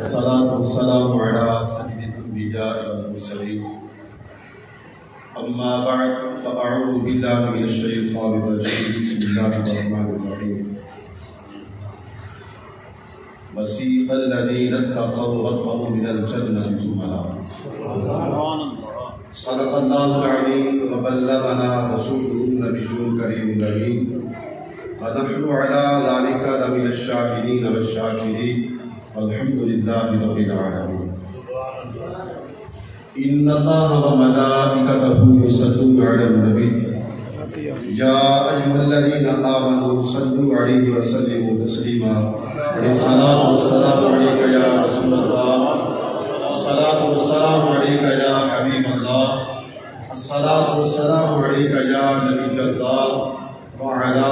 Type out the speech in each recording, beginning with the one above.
الصلاة والسلام على سيد الأنبياء والمرسلين أما بعد فأعوذ بالله من الشيطان الرجيم بسم الله الرحمن الرحيم وسيق الذين اتقوا ربهم من الجنة زمرا صدق الله العظيم وبلغنا رسوله النبي الكريم الأمين ونحن على ذلك لمن الشاهدين والشاكرين والحمد لله رب العالمين. إن الله وملائكته يصلون على النبي يا أيها الذين آمنوا صلوا عليه وسلموا تسليما. الصلاة والسلام عليك يا رسول الله، الصلاة والسلام عليك يا حبيب الله، الصلاة والسلام عليك يا نبي الله وعلى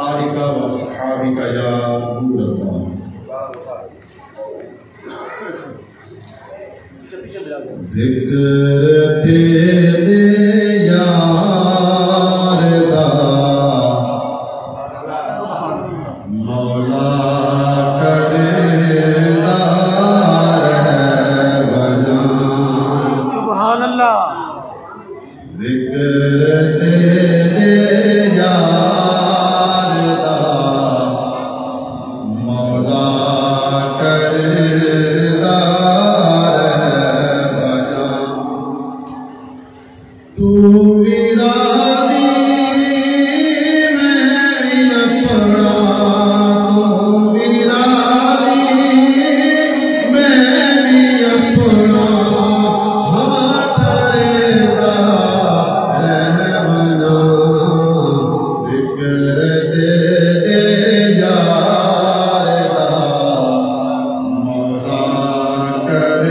آلك وأصحابك يا نور الله. ذکر تیرے یار دا مولا کرنا رہنا. سبحان اللہ. ذکر تیرے یار دا مولا کرنا تو ویرانی میں اپنا، تو ویرانی میں اپنا ہمارا رہنا. ذکر تیرے یار دا مولا کرنا.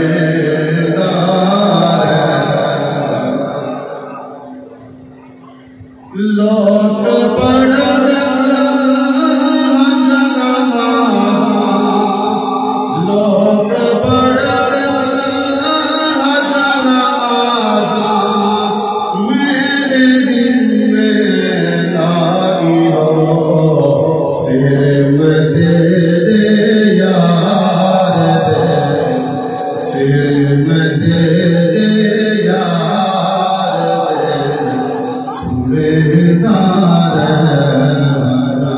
لوگ پڑھن لوگ پڑھن میرے دل میں لائی ہو صرف تیرے یار دے، صرف تیرے یار دے سمجھنا رہنا.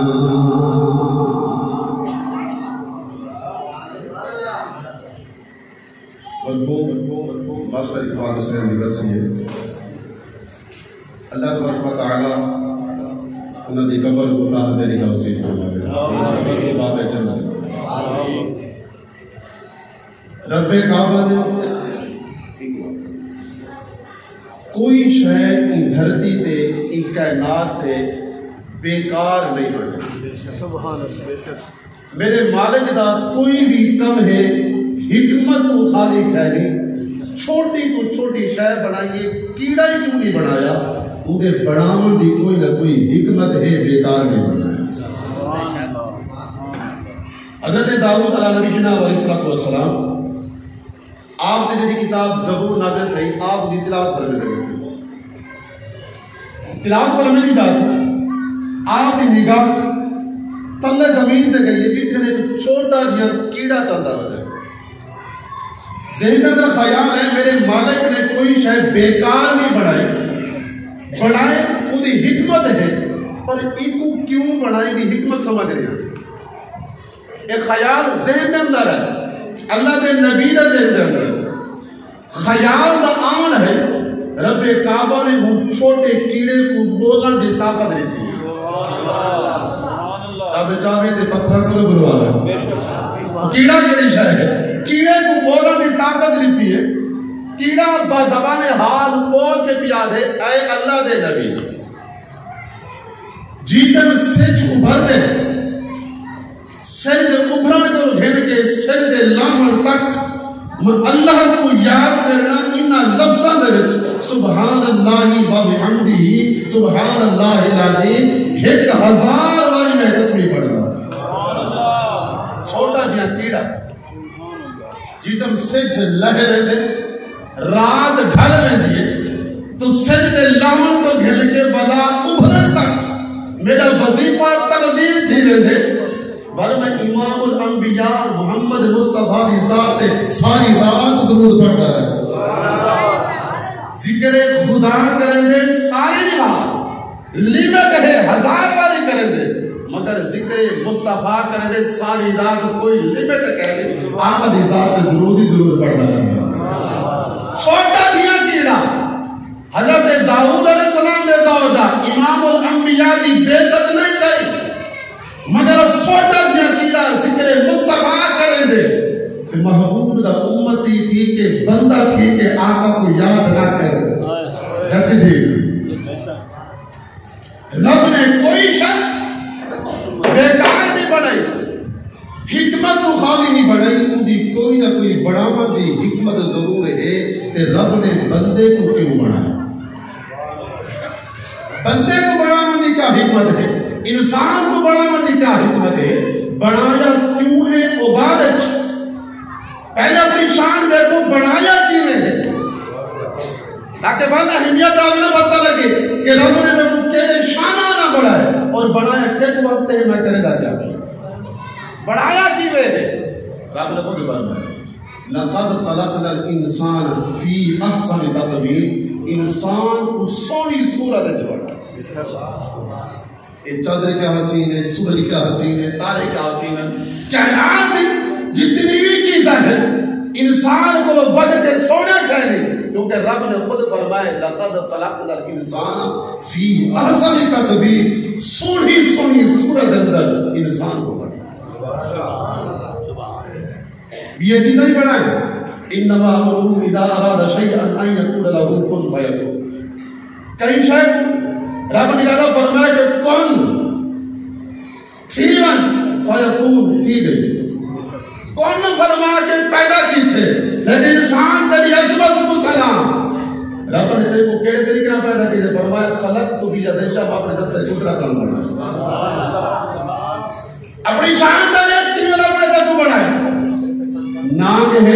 مرحوم ماسٹر اقبال حسین نگرسی ہے. اللہ تبارک و تعالی انہوں نے قبر کو تاہ دینے کا وسیع فرمائے. بات ہے جنت. رب کعبہ نے کوئی شے ان دھرتی تے ان کائنات تے بیکار نہیں بنے. سبحان اللہ. میرے مالک دا کوئی بھی کم ہے حکمت تو خالی ٹھہری. چھوٹی تو چھوٹی شے بنائیے، کیڑا ہی کیوں نہیں بنایا، انہیں بناون دی کوئی نہ کوئی حکمت ہے، بیکار نہیں بنایا. حضرت داؤد علیہ نبی جناب علیہ السلام آپ نے جی کتاب زبور نازل رہی، آپ دی تلاوت فرمے لگے. تلاوت فرمے دی بات آپ کی نگاہ تلے زمین تے گئی کہ اتنے چھوٹا جہاں کیڑا چلتا وجہ. ذہن کا خیال ہے میرے مالک نے کوئی شے بیکار نہیں بنائی، بنائے خود حکمت ہے، پر ایکو کیوں بنائی دی حکمت سمجھ رہے ہیں. ایک خیال ذہن کے اندر ہے، اللہ کے نبی دا ذہن کے اندر خیال دا آن ہے. رب کعبہ نے وہ چھوٹے کیڑے کو بولن دی طاقت دیتی ہے. رب کعبے تے پتھر کو بلوا ہے. کیڑا جڑی شے ہے کیڑے کو بولن دی طاقت دیتی ہے. کیڑا بزبان حال بول کے پیا دے اے اللہ دے نبی جیتم سچ ابھر دے، سر دے ابھرن کو گھن کے سر دے لامن تک اللہ کو یاد کرنا. انہا لفظاں دے وچ سبحان اللہ و بحمدہ سبحان اللہ العظیم 1000 والی میں تسبیح پڑھنا. چھوٹا جہاں کیڑا جیتم سچ لہرے دے رات ڈھل میں دیے تو سجدے لامن کو گھل کے بلا ابھرن تک میرا وظیفہ تبدیل تھی رہے ورنہ امام الانبیاء محمد مصطفیٰ کی ذات ساری رات درود پڑھ رہا ہے. ذکر خدا کریں دے ساری رات لیمہ کہے 1000 باری کریں دے مگر ذکر مصطفیٰ کریں دے ساری رات کوئی لیمٹ کہے آقا دی ذات درود ہی درود پڑھ رہا ہے. چھوٹا دیا کیڑا حضرت داؤد علیہ السلام دے دور دا امام الانبیاء دی بے عزت نہیں کری مگر چھوٹا دیا کیڑا ذکر مصطفیٰ کریں دے محبوب دا امتی تھی کہ بندہ تھی کہ آقا کو یاد نہ کرے. جچ دی رب نے کوئی شخص بیکار نہیں بنائی حکمت تو خالی نہیں بنائی ان دی کوئی نہ کوئی بڑھاوا دی حکمت ضرور ہے کہ رب نے بندے کو کیوں بنایا. بندے کو بڑھاوا دی کیا حکمت ہے انسان کو بڑھاوا دی کیا حکمت ہے بنایا کیوں ہے عبادت پہلے اپنی شان دیکھو بنایا کیوں ہے تاکہ بعد اہمیت آگے پتہ لگے کہ رب نے میں تیرے شانہ نہ بڑھائے اور بنایا کس واسطے ہے میں کرے گا کیا بڑھایا کیوں ہے رب نے خود فرمایا لقد خلقنا الانسان فی احسن تقویم انسان کو سونی صورت جوڑا یہ چادر کیا حسین ہے سورج کیا حسین ہے تارے کیا حسین ہے کائنات جتنی بھی چیزیں ہیں انسان کو بڑھ کے سونا چاہیے کیونکہ رب نے خود فرمائے لقد خلقنا الانسان فی احسن تقویم سونی صورت اندر انسان کو بڑھا یہ چیزیں نہیں بڑھائیں انما امرہ اذا اراد شیئا ان یقول له کن فیکون کئی شے رب نے فرمایا کہ کن فیون فیکون تھی گئی کون فرما کے پیدا کی تھے لیکن انسان تیری عظمت کو سلام رب نے تیرے کو کیڑے طریقے سے پیدا کی تھے فرمایا خلق تو بھی یدیشا باپ نے دس سے جھوٹرا کام بنایا اپنی شان تیرے اچھی میں رب نے تیرے کو بنایا نام ہے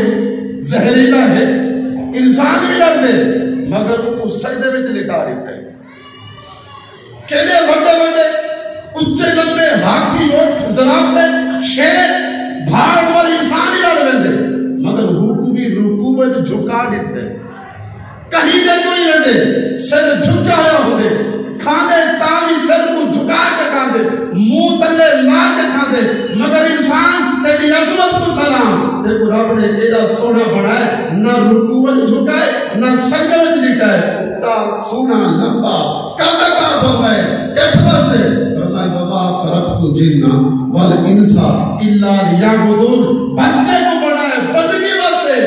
زہریلا ہے انسان بھی ڈر دے مگر اس سجدے میں لٹا دیتے ہیں کہنے بڑے بڑے اچھے لمبے ہاتھی اٹھ زرافے شیر بھاڑ والی انسان ہی ڈر دے مگر روکو میں جھکا دیتے کہیں دے کوئی نہ دے سر جھکا ہوا ہو دے کھانے تاوی سر کو جھکا کے کھانے منہ تلے لا کے کھانے مگر انسان تیری عظمت کو سلام دیکھو رب نے ایڈا سونا بنائے نہ رکوع میں جھکائے نہ سجدے میں لٹائے تا سونا لمبا کاتا فرمائے ایک واسطے فرمائے وما خلقت الجن والانس الا لیعبدون بندے کو بنائے بندگی واسطے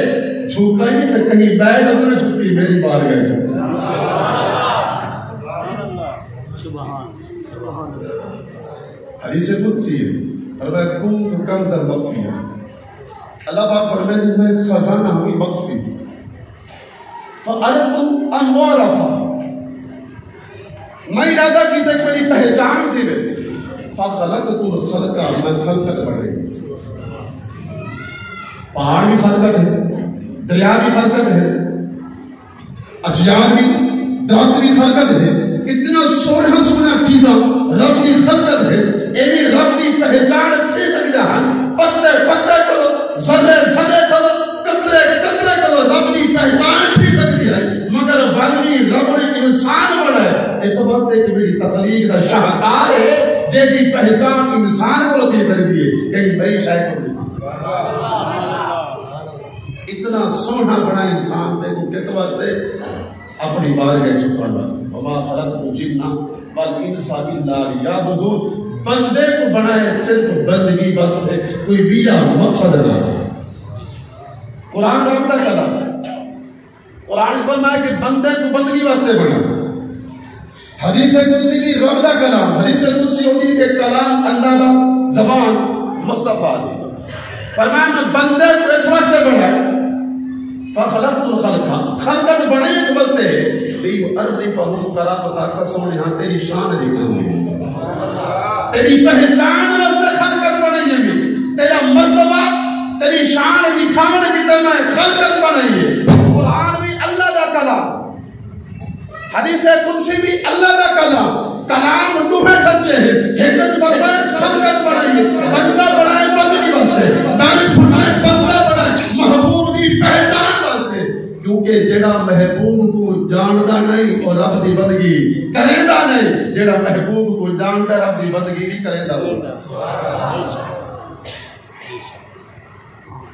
جھکا ہی نہیں کہیں بیٹھ اپنے جھکی میری بار گئے حدیث قدسی ہے فرمایا کنت کنزا مخفیا اللہ پاک فرمائے میں خزانہ ہوئی مخفی فَأَرَدْتُ أَنْ وَارَفَ میں ارادہ کی تک میری پہچان تھی فَخَلَقْتُ الْخَلْقَ میں خلقت بڑھے پہاڑ بھی خلقت ہے دریا بھی خلقت ہے اشیاء بھی درخت بھی خلقت ہے اتنا سونا چیزاں رب کی خلقت ہے ایمی رب کی پہچان تھی سکتا ہے پتلے کرو ذرے کرو قطرے کرو رب کی پہچان تھی سکتی ہے مگر بلوی رب نے انسان بڑھا ہے یہ تو بس کہ میری تخلیق کا شاہکار ہے جے کی پہچان انسان کو تھی سکتی ہے کہیں بھائی شاید کو اتنا سونا بڑا انسان دیکھو کہ تو واسطے اپنی بار گئے چھپڑ واسطے وما خلقت الجن والانس الا لیعبدون بندے کو بنائے صرف بندگی بس ہے کوئی بیا مقصد نہ قرآن رب کا کلام قرآن فرمایا کہ بندے کو بندگی واسطے بنا حدیث قدسی کی رب کا کلام حدیث قدسی ہوتی ہے کہ کلام اللہ کا زبان مصطفیٰ فرمایا میں بندے کو اس واسطے بنایا فخلقت الخلق خلقت بنائی اس واسطے لیعرفہم کرامتا کا سونے ہاں تیری شان دکھاؤں تیری پہچان واسطے خلقت بنائی ہے تیرا مرتبہ تیری شان دکھانے کی طرح خلقت بنائی ہے قرآن بھی اللہ کا کلام حدیث قدسی بھی اللہ کا کلام کلام ڈوبے سچے ہیں حکمت فرمائے خلقت بڑھائی بندہ بڑھائے بندگی واسطے تعریف فرمائے بندہ بڑھائے محبوب دی پہچان واسطے کیونکہ جڑا محبوب کو جاندا نہیں اور رب دی بندگی کریندا نہیں جڑا محبوب کو جاندا رب دی بندگی نہیں کریندا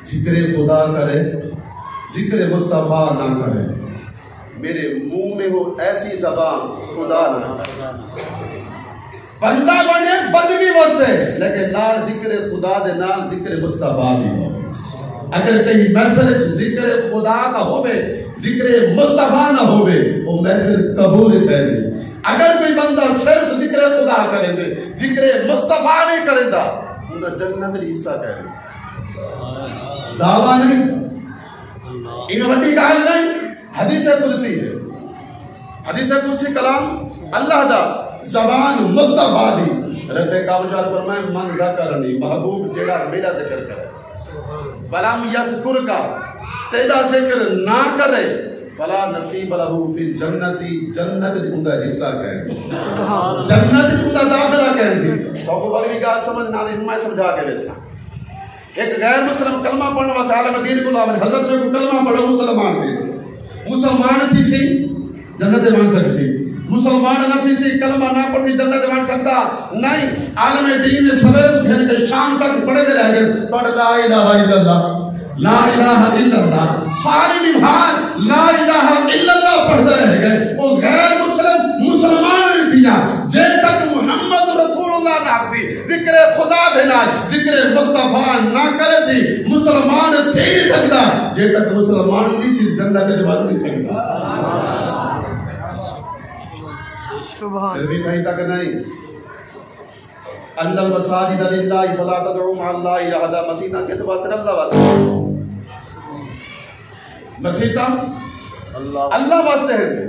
ذکر خدا کرے ذکر مصطفیٰ نہ کرے میرے منہ میں ہو ایسی زبان خدا نہ بندہ بنے بندگی واسطے لیکن نال ذکر خدا دے نال ذکر مصطفیٰ بھی ہو اگر کہیں محفل ذکر خدا کا ہوئے ذکر مصطفیٰ نہ ہوئے وہ محفل قبول کرے اگر کوئی بندہ صرف ذکر خدا کرے دے ذکر مصطفیٰ نہیں کرے دا انہا جنت حصہ کرے دعویٰ نہیں انہا وڈی کہا نہیں حدیث قدسی ہے حدیث قدسی کلام اللہ دا زبان مصطفیٰ دی رب کعبہ فرمائے من ذکرنی محبوب جڑا میرا ذکر کرے ولم یذکر کا تیرا ذکر نہ کرے فلا نصیب لہو فی جنتی جنت جنتا حصہ کہیں جنت جنتا داخلہ کہیں تھی تو کو بغوی کا سمجھ نہ دیں میں سمجھا کے لیسا ایک غیر مسلم کلمہ پڑھنے واسے عالم دین کو لاؤں حضرت میں کو کلمہ پڑھو مسلمان تھی مسلمان تھی سی جنت مان سکتی مسلمان نہ تھی سی کلمہ نہ پڑھی جنت مان سکتا نہیں عالم دین میں سویر پھر کے شام تک پڑھے دے رہ گئے پڑھ لا الہ الا اللہ لا الہ الا اللہ ساری نبھار لا الہ الا اللہ پڑھتے رہ گئے وہ غیر مسلم مسلمان نہیں دیا جے تک محمد رسول اللہ نہ آتی ذکر خدا دینا ذکر مصطفیٰ نہ کرے سی مسلمان تھی نہیں سکتا جے تک مسلمان نہیں سی جنت دے بات نہیں سکتا صرف کہیں تک نہیں ان المساجد للہ فلا تدعوا مع اللہ احدا مسیحا کے تو صرف اللہ واسطے مسیحا اللہ واسطے ہے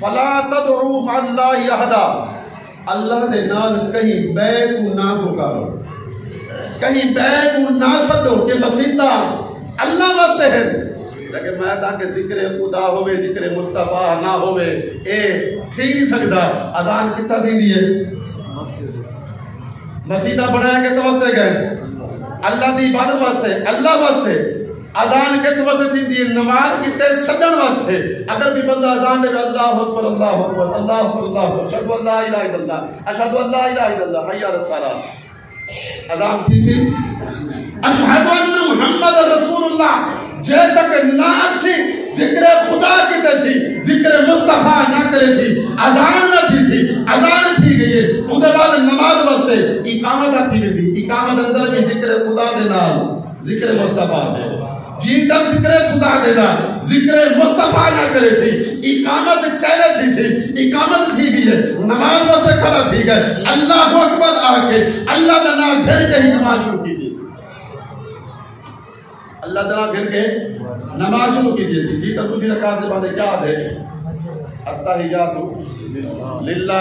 فلا تدعوا مع اللہ احدا اللہ دے نال کہیں بے کو نہ پکارو کہیں بے کو نہ سدو کہ مسیحا اللہ واسطے ہے لیکن میں تاکہ ذکر خدا ہوئے ذکر مصطفیٰ نہ ہوئے اے ٹھیک سکتا اذان کتا دی دیئے مسیدہ بڑھایا کے توستے گئے اللہ دی عبادت واسطے اللہ واسطے اذان کے توستے تھی دیئے نماز کتے سجن واسطے اگر بھی بندہ اذان دے اللہ اکبر اللہ اکبر اللہ اکبر اللہ اکبر اشہدو اللہ الہ الا اللہ اشہدو اللہ الہ الا اللہ حی علی الصلاۃ اذان تھی سی اشہدو ان محمد رسول اللہ جے تک نام سی ذکر خدا کی تسی ذکر مصطفیٰ نہ کرے سی اذان نہ تھی سی اذان تھی گئی ہے اس کے بعد نماز واسطے اقامت آتی گئی اقامت اندر بھی ذکر خدا دے نال ذکر مصطفیٰ جی تک ذکر خدا دے نال ذکر مصطفیٰ نہ کرے سی اقامت کہلے تھی سی اقامت تھی گئی ہے نماز واسطے کھڑا تھی گئے اللہ اکبر آ کے اللہ کا نام گھر کے ہی نماز شروع کی اللہ تعالیٰ گھر کے نماز شروع کیجئے سی جی تک کچھ رکعت کے بعد کیا ہے التحیات للہ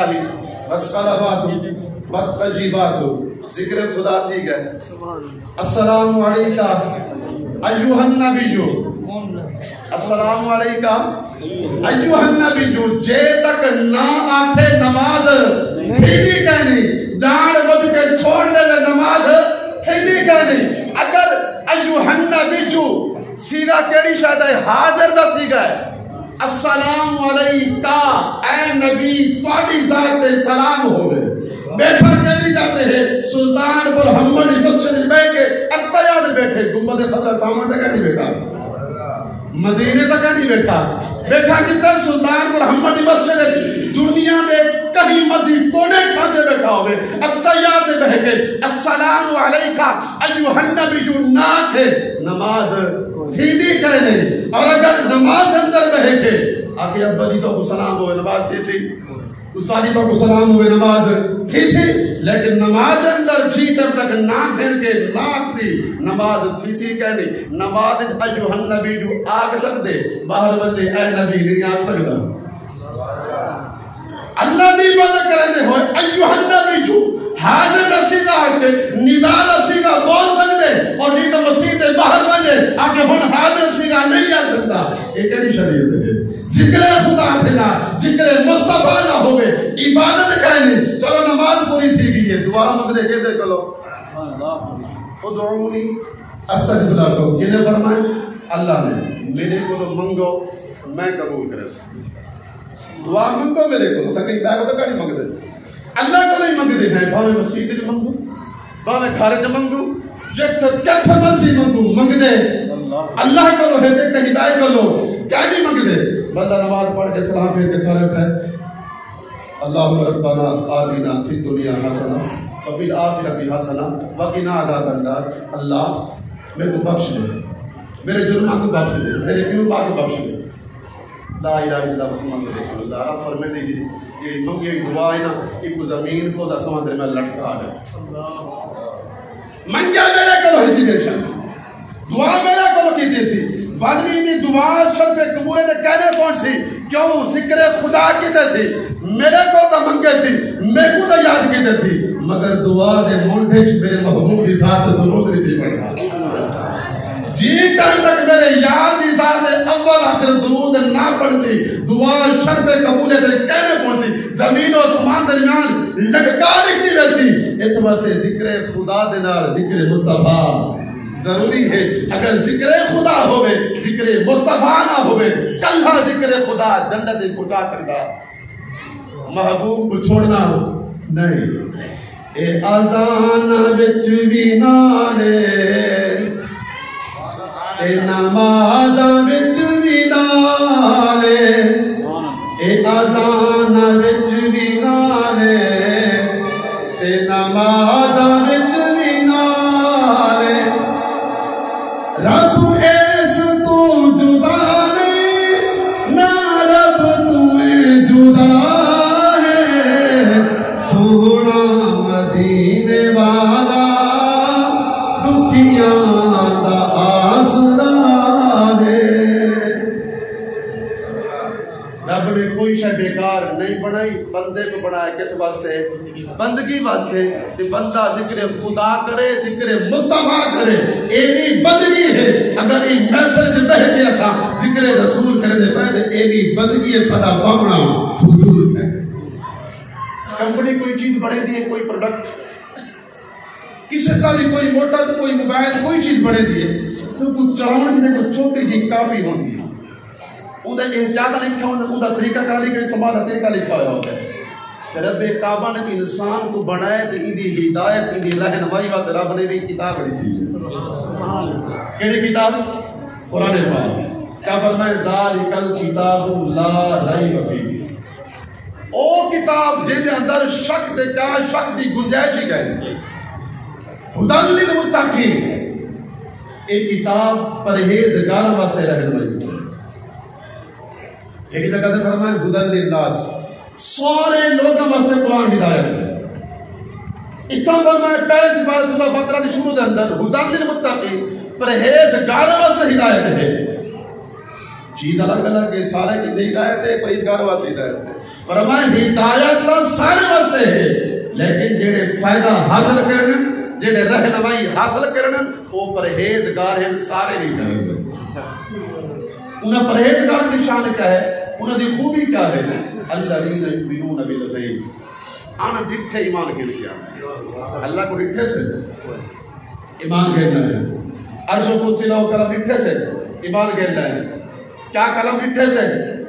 والصلوات والطیبات ذکر خدا تھی گئے السلام علیکہ ایوہ النبی السلام علیکہ ایوہ النبی جے تک نہ آٹھے نماز تھیلی کہنی ڈاڑ بجھ کے چھوڑ دے نماز تھیلی کہنی اگر ایوہ النبی سیگا کیڑی شاید ہے حاضر دا سیگا ہے السلام علیکہ اے نبی تواڈی ذات سلام ہوئے بیٹھا کہنی جاتے ہیں سلطان پر ہماری مسجد بیٹھ کے اتیاد بیٹھے گنبد خضرہ سامان تک نہیں بیٹھا مدینے تک نہیں بیٹھا بیٹھا کس طرح سلطان پر ہماری مسجد دنیا میں کہیں مزید کونے کھاتے بیٹھا ہوئے اتیاد بیٹھ کے السلام علیکہ ایوہ النبی جو ناک ہے نماز تھیدی کہنے اور اگر نماز اندر بیٹھ کے آگے ابا جی تو سلام ہوئے نماز تھی سی اسالی تو سلام ہوئے نماز تھی سی لیکن نماز اندر جی تب تک نہ پھر کے ناک تھی نماز تھی سی کہنی نماز ایوہ النبی جو آگ سکتے باہر بندے اے نبی نہیں آگ سکتا اللہ دی عبادت کرنے ہوئے ایوہ النبی جو حاضر رسیدہ آکے ندا رسیدہ بول سکتے اور نیٹا مسیح دے باہر بندے آکے ہن حاضر رسیدہ نہیں آتا چلتا یہ کہڑی شریعت ہے؟ ذکر خدا تھا ذکر مصطفیٰ نہ ہوئے عبادت کہنے چلو نماز پوری تھی گئی ہے دعا مانگنے کے دے چلو ادعونی استجب لکم کنے فرمائے اللہ نے میرے کو منگو میں قبول کرے دعا منگو میرے کو سکیں دائے کو تو کہیں منگ دے اللہ کو نہیں منگ دے ہیں باوے مسیح دل منگو باوے خارج منگو جیتر کیتر منسی منگو منگ دے اللہ کو لو حیثے کہ ہدایت کو لو کیا نہیں منگ دے بندہ نماز پڑھ کے سلام پھر کے کھارت ہے اللہم ربنا آتنا فی الدنیا حسنہ وفی الآخرۃ حسنہ وقنا عذاب النار اللہ میرے کو بخش دے میرے جرماں کو بخش دے میرے پیو باپ کو بخش دے لا الہ الا اللہ محمد رسول اللہ آپ فرمے دے یہ منگی ہوئی دعا ہے نا ایک زمین کو دا سمندر میں لٹکا دے منگیا میرے کو ہیسیٹیشن دعا میرے کو کیتی سی بادمی دی دعا شرف قبول دے کہنے کون سی کیوں ذکر خدا کیتے سی میرے کو تا منگے سی میں کو تا یاد کیتے سی مگر دعا دے مونڈے میرے محبوب کی ذات درود نہیں سی پڑھا جی ٹائم تک میرے یاد دی ذات اول آخر درود نہ پڑھ سی دعا شرف قبول دے کہنے کون سی زمین و آسمان درمیان لٹکا لکھتی ویسی اتبا سے ذکر خدا دے نال ذکر مصطفیٰ ضروری ہے اگر ذکر خدا ہوئے ذکر مصطفیٰ نہ ہوئے کلھا ذکر خدا جنت پہنچا سکتا محبوب کو چھوڑنا نہیں اے آزان وچ بھی نالے اے نماز وچ بھی نالے اے آزان وچ بھی نالے اے نماز وچ بھی نالے رب ایس تو جدا نہیں نہ رب تمہیں جدا ہے سونا مدینے والا دکھیاں دا آسرا ہے رب نے کوئی شے بیکار نہیں بنائی بندے کو بنایا کس واسطے بندگی واسطے کہ بندہ ذکر خدا کرے ذکر مصطفیٰ کرے ایوی بندگی ہے اگر یہ محفل سے بہتے ایسا ذکر رسول کرے دے پہلے ایوی بندگی ہے صدا پاکنا فضول ہے کمپنی کوئی چیز بڑھے دیئے کوئی پروڈکٹ کسی سالی کوئی موٹر کوئی موبائل کوئی چیز بڑھے دیئے تو کچھ چلاؤں نے کوئی چھوٹی ہی کاپی ہوندی اندھا احتیاط لکھا ہوتا اندھا طریقہ کار لکھا ہے سمادہ طریقہ لکھا ہوتا ہے رب کعبہ نے انسان کو بنائے تو اندھی ہدایت اندھی رہنمائی واسطے رب نے بھی کتاب لکھی ہے کیڑی کتاب قرآن پاک کیا فرمائے ذالک الکتاب لا ریب فیہ او کتاب جن دے اندر شک دے کیا شک دی گنجائش ہی گئے ہدی للمتقین ایک کتاب پرہیزگار واسطے رہنمائی ایک جگہ سے فرمائے ہدی للناس سارے لوگوں واسطے قرآن ہدایت ہے اتنا فرمائے پہلے سپارہ سورہ بقرہ دی شروع دے اندر ہدی للمتقین پرہیزگار واسطے ہدایت ہے چیز الگ الگ ہے سارے کی ہدایت ہے پرہیزگار واسطے ہدایت ہے فرمائے ہدایت تو سارے واسطے ہے لیکن جڑے فائدہ حاصل کرنے جڑے رہنمائی حاصل کرنے وہ پرہیزگار ہیں سارے نہیں کریں انہیں پرہیزگار کی شان کیا ہے انہیں دی خوبی کیا ہے الذین یؤمنون بالغیب آنا ڈٹھے ایمان کے لیا اللہ کو ڈٹھے سے ایمان کہنا ہے عرش و کرسی و کلم ڈٹھے سے ایمان کہنا ہے کیا کلم ڈٹھے سے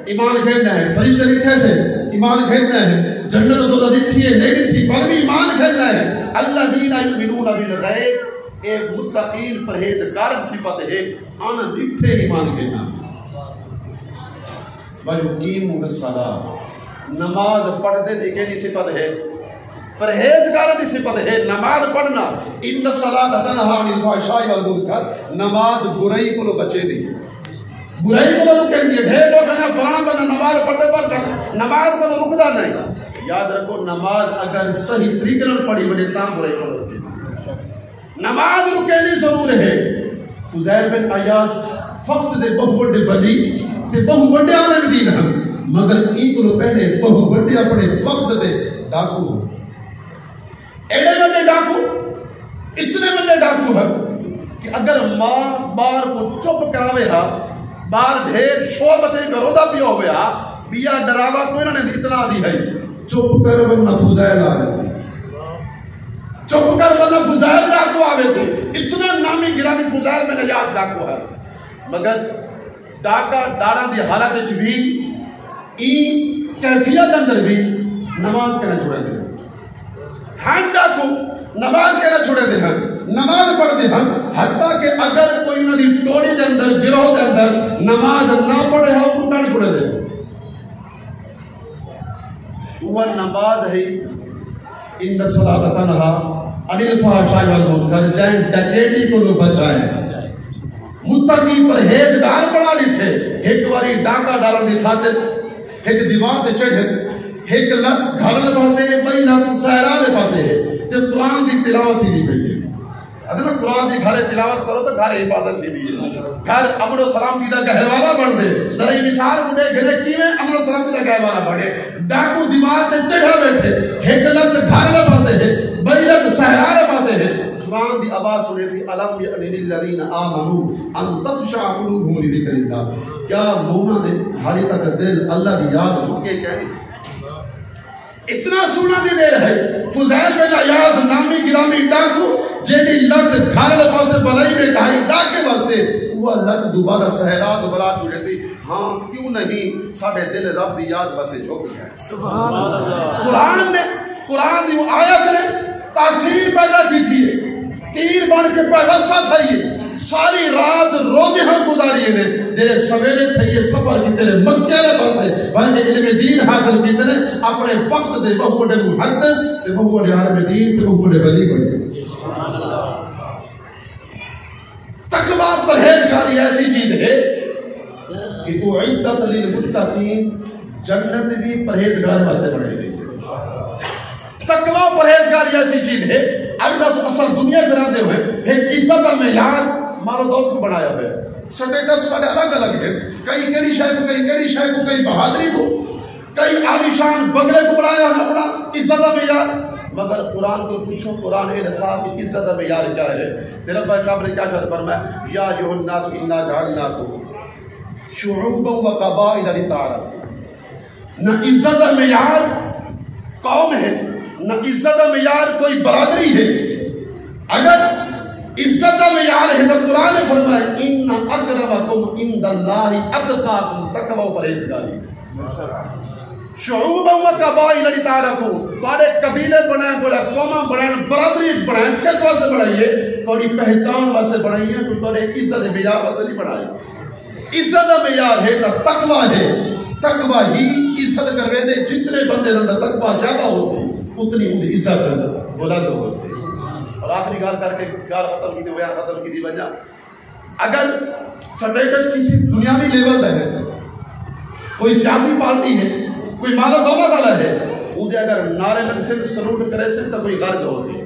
ایمان کہنا ہے فرشتے ڈٹھے سے ایمان کہنا ہے جنت و دوزخ ڈٹھی ہے نہیں ڈٹھی پر بھی ایمان کہنا ہے الذین یؤمنون بالغیب ایک متقین پرہیزگار صفت ہے آنا ڈٹھے ایمان کہنا ہے وَيُقِيمُونَ الصَّلَاةَ نماز پڑھتے دیکھیں یہ صفت ہے پرہیزگار کی صفت ہے نماز پڑھنا ان الصلاۃ تنہی عن الفحشاء والمنکر نماز برائی کو بچے دی برائی کو کہہ دی ڈھیر لوگ ہیں فلانا بندہ نماز پڑھتے پر نماز کو رکدا نہیں یاد رکھو نماز اگر صحیح طریقے سے پڑھی بنے تا برائی پڑھو نماز رکے نہیں ضرور ہے فضیل بن عیاض فقط دے بہو بڑے ولی تے بہو بڑے عالم دین ہم مگر ایک لو پہلے بہو بڑے اپنے وقت دے ڈاکو ایڈے بڑے ڈاکو اتنے بڑے ڈاکو ہیں کہ اگر ماں بار کو چپ کراوے ہا بار ڈھیر شور بچے کرو دا پیو ہویا بیا ڈراوا کوئی نہ اطلاع دی ہے چپ کر ورنہ فضائل آوے سے چپ کر ورنہ فضائل ڈاکو آوے سے اتنا نامی گرامی فضائل میں نجات ڈاکو ہے مگر ڈاکا ڈارا دی حالت بھی این کیفیت اندر بھی نماز کرنا چھوڑے دے ہن ڈاکو نماز کرنا چھوڑے دے ہن نماز پڑھ دے ہن حتیٰ کہ اگر کوئی انہوں دی ٹوڑی دے اندر گروہ دے اندر نماز نہ پڑھے ہو تو نہیں چھوڑے دے وہ نماز ہے ان الصلاۃ تنہا عن الفحشاء والمنکر جائیں ڈکیٹی کو لو بچائیں متقی پرہیزگار پڑھا لیتے ایک باری ڈاکا ڈالن دی خاطر ایک دیوار تے چڑھے ایک لت گھر لے پاسے ہے بئی لت سہرا لے پاسے ہے تے قرآن دی تلاوت ہی نہیں بیٹھے اگر قرآن دی گھر تلاوت کرو تو گھر حفاظت دی دیئے گھر امن و سلام کی دا گہوارہ بڑھ دے ذرا مثال مجھے گھر کی میں امن و سلام کی دا گہوارہ بڑھے ڈاکو دیوار تے چڑھا بیٹھے ایک لت گھر لے پاسے ہے بئی لت سہرا لے پاسے ہے قرآن دی آواز سنے سی علم یعن للذین آمنوا ان تخشع قلوبهم لذکر اللہ کیا مومن دے حالی تک دل اللہ دی یاد ہوکے کہنے اتنا سونا دی دیر ہے فضائل میں یاز نامی گرامی ڈاکو جیڑی لت گھر لپاسے بلائی میں ڈھائی ڈاکے واسطے وہ لت دوبارہ سہرات بلا چھوڑے سی ہاں کیوں نہیں ساڑھے دل رب دی یاد بسے جھوک گئے سبحان اللہ قرآن دی وہ آیت نے تاثیر پیدا کی تھی تیر بن کے پیوستہ تھا یہ ساری رات روزے ہم گزاری نے جیرے سویرے تھے یہ سفر کی تیرے مکیلے پاسے بلکہ علم دین حاصل کی تیرے اپنے وقت دے بہو بڑے محدث دے بہو بڑے عالم دین دے بہو بڑے ولی بڑے تقوی پرہیزگاری ایسی چیز ہے کہ اعدت للمتقین جنت بھی پرہیزگار واسطے بڑھے گئی تقوی پرہیزگاری ایسی چیز ہے اگر اصل دنیا جراندے ہوئے ایک عزت میں یار مارو دوت کو بڑھایا ہوئے سٹیٹس سارے الگ الگ ہے کئی کری شاہ کو کئی کری شاہ کو کئی بہادری کو کئی عالیشان بنگلے کو بڑھایا ہم اپنا عزت میں یار مگر قرآن کو پوچھو قرآن اے نصاب کی عزت میں یار کیا ہے تیرا بھائی قابل کیا شاہد فرمائے یا ایھا الناس انا جعلناکم شعوبا و قبائل لتعارفوا نہ عزت میں یار قوم ہے نہ عزت میں یار کوئی برادری ہے اگر عزت میں یار ہے تو قرآن نے فرمائے ان اکرمکم عند اللہ اتقاکم تقوی و پرہیزگاری شعوبا و قبائل لتعارفوا تھوڑے قبیلے بنائیں تھوڑے قوماں بنائیں برادری بنائیں کس واسطے بنائیے تھوڑی پہچان واسطے بنائیے کوئی تھوڑے عزت معیار واسطے نہیں بنائے عزت معیار ہے تو تقوی ہے تقوی ہی عزت کروے دے جتنے بندے اندر تقوی زیادہ ہو سی اتنی ان عزت بلند ہو سی اور آخری گال کر کے گال ختم کی دی ویا ختم کی دی وجہ اگر سٹیٹس کسی دنیاوی لیول ہے کوئی سیاسی پارٹی ہے کوئی مالا دولت والا ہے وہ اگر نعرے لگ سے سلوٹ کرے سے تو کوئی غرض ہو سی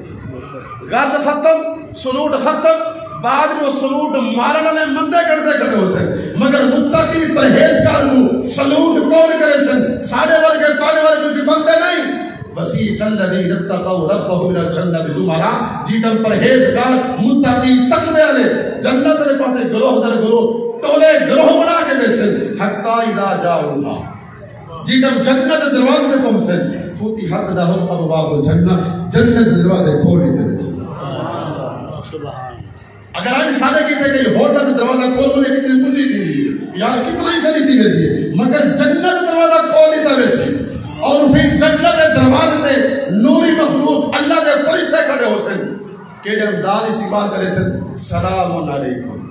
غرض ختم سلوٹ ختم بعد میں وہ سلوٹ مارنا لے مندے کرتے کرتے ہو سے مگر متقی پرہیزگار کو سلوٹ کون کرے سے ساڑھے ورگے تاڑے ورگے کی بندے نہیں وسیق الذین اتقوا ربهم الى الجنۃ زمرا جیٹم پرہیزگار متقی تقوی والے جنت کے پاسے گروہ در گروہ ٹولے گروہ بنا کے بیٹھے حتی اذا جاؤها جیٹم جنت دروازے پہ پہنچے فتحت لهم ابواب الجنہ جنت دروازے کھول دیتے اگر آپ اشارے کیتے کہ یہ ہوٹل دروازہ کھول دے کتنی پوچھی تھی یار کتنا ہی سنی تھی ویسی مگر جنت دروازہ کھول دیتا ویسے اور پھر جنت دروازے سے نوری مخلوق اللہ کے فرشتے کھڑے ہو سن کیڑے انداز اسی بات کرے سن سلام علیکم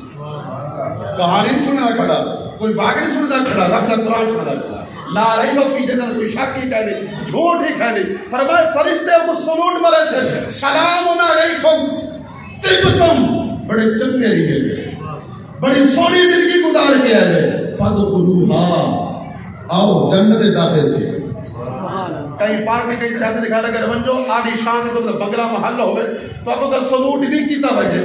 کہانی نہیں سننا کھڑا کوئی واقعی نہیں سننا کھڑا رب کا قرآن سننا کھڑا لا ریب فی جنت کوئی شک ہی کہنے جھوٹ ہی کہنے فرمائے فرشتے کو سلوٹ مرے سے سلام علیکم طبتم بڑے چنگے رہے بڑی سونی زندگی گزار کے آئے فادخلوها آؤ جنت داخل تھے کئی پار میں کئی سیاسے دکھا لگا رونجو آدھی شان کو بنگلہ محل ہوئے تو آپ کو سلوٹ بھی کیتا بجے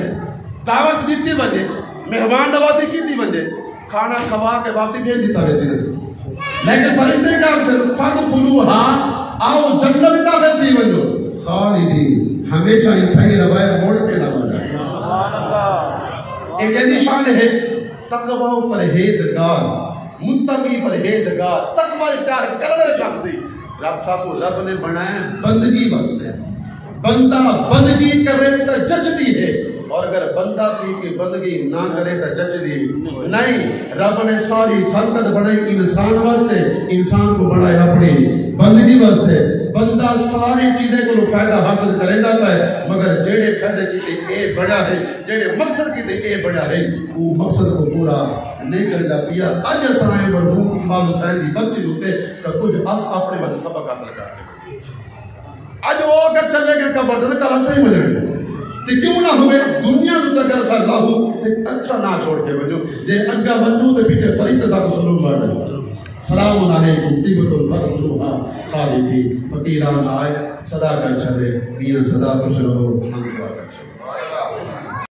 دعوت دیتی بجے مہمان نوازی کیتی بجے کھانا کھوا کے واپسی بھیج دیتا ویسے لیکن فرشتے کا اکثر فادخلوها آؤ جنت داخل تھی بنجو خالدین ہمیشہ انتہائی روایت موڑ کے نہ بنا ایک ایسی شان ہے تقوی و پرہیزگار متقی پرہیزگار تقوی اختیار کرنے چاہتی رب صاحب رب نے بنایا بندگی واسطے بندہ بندگی کرے تو جچتی ہے اور اگر بندہ کی بندگی نہ کرے تو جچتی نہیں رب نے ساری خلقت بنائی انسان واسطے انسان کو بنایا اپنی بندگی واسطے بندہ ساری چیزیں کو فائدہ حاصل کرے گا ہے مگر جیڑے فائدے کی اے بڑا ہے جیڑے مقصد کی اے بڑا ہے وہ مقصد کو پورا نہیں کرے گا پیا اج اسائیں مرحوم امام حسین دی بچی ہوتے تو کچھ اس اپنے بس سبق حاصل کرتے اج وہ اگر چلے گئے کا بدل کر صحیح ملے تے کیوں نہ ہوئے دنیا تو اگر اسا اللہ ایک اچھا نہ چھوڑ کے ونجو جے اگا ونجو تے پیچھے فرشتہ دا کو سلام مار سلام علیکم طیبۃ فخلوها خالدین فقیران آئے صدا کر چلے میاں صدا خوش رہو ہم دعا کر